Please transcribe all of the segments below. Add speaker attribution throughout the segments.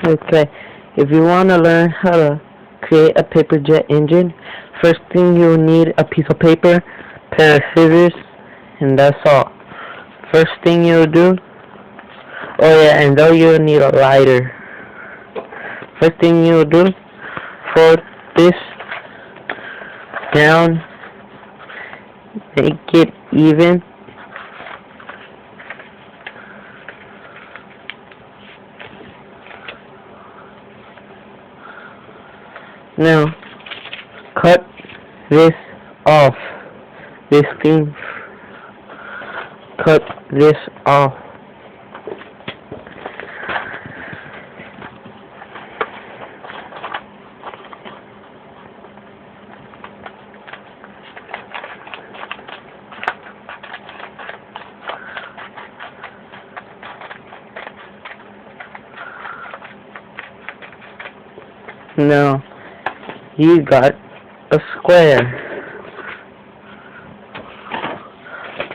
Speaker 1: Okay, if you want to learn how to create a paper jet engine, first thing you'll need a piece of paper, pair of scissors, and that's all. First thing you'll do, oh yeah, and though you'll need a lighter. First thing you'll do, fold this down, make it even. Now, cut this off. This thing, cut this off. Now, you got a square.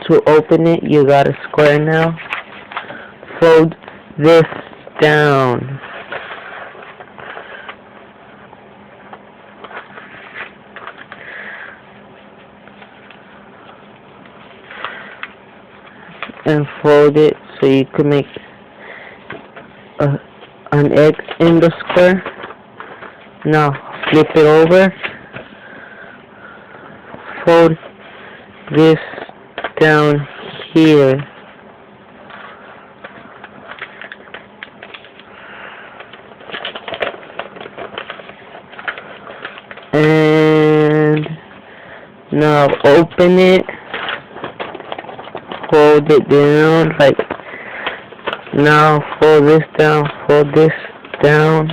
Speaker 1: To open it, you got a square now. Fold this down. And fold it so you can make an X in the square. Now flip it over. Fold this down here. And now open it. Fold it down, like, now fold this down, fold this down.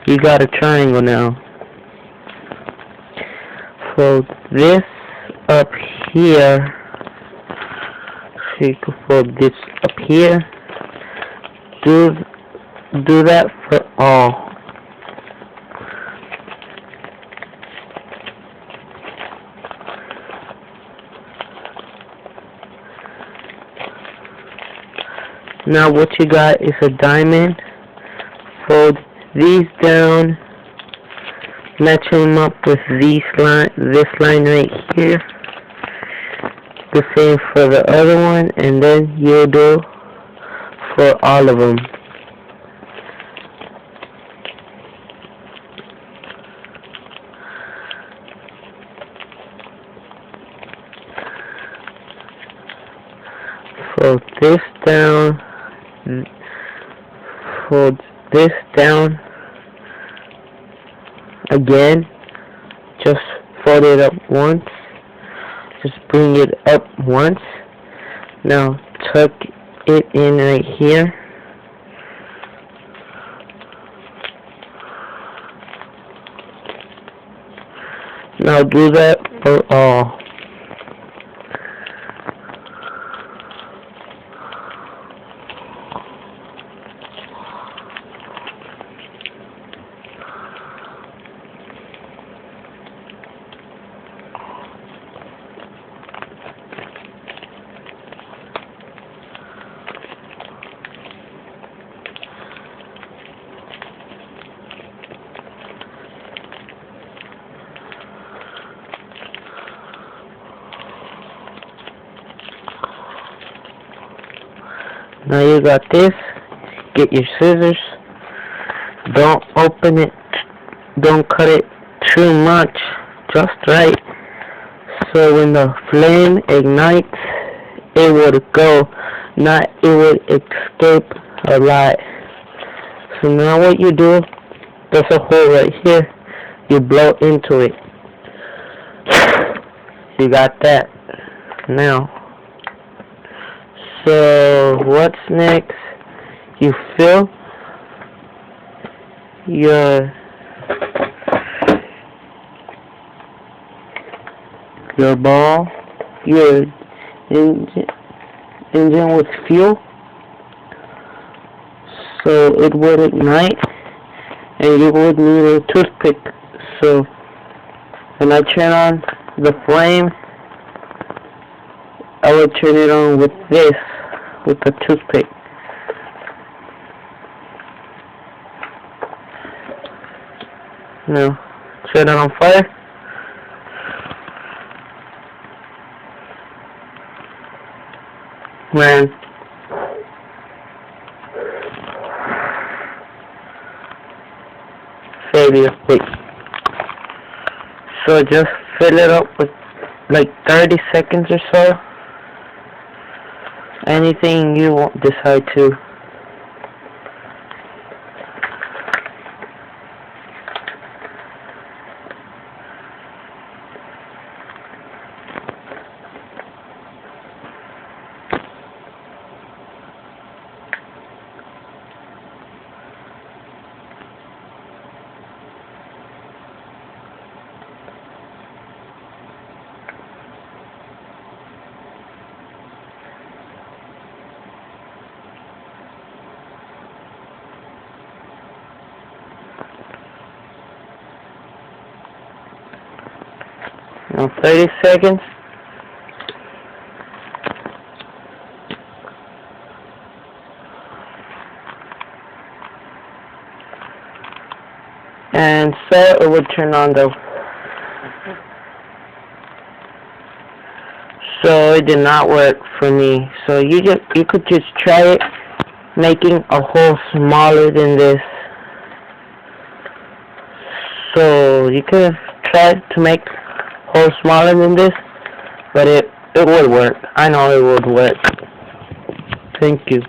Speaker 1: You got a triangle now. Fold this up here, so you can fold this up here. Do that for all. Now what you got is a diamond. Fold these down, match them up with this line right here. The same for the other one, and then you'll do for all of them. Fold this down. Fold this down again. Just fold it up once. Just bring it up once. Now tuck it in right here. Now do that for all. Now you got this. Get your scissors. Don't open it. Don't cut it too much. Just right. So when the flame ignites, it would go. Not it would escape a lot. So now what you do, there's a hole right here. You blow into it. You got that. Now. So what's next? You fill your ball, your engine with fuel, so it would ignite, and you would need a toothpick. So when I turn on the flame, I would turn it on with this, with the toothpick. No. Set it on fire. Man. Failure. Wait. So just fill it up with like 30 seconds or so. Anything you decide to. Now 30 seconds. And so it would turn on though. So it did not work for me. So you could just try it, making a hole smaller than this. So you could try to make a hole smaller than this, but it would work. I know it would work. Thank you.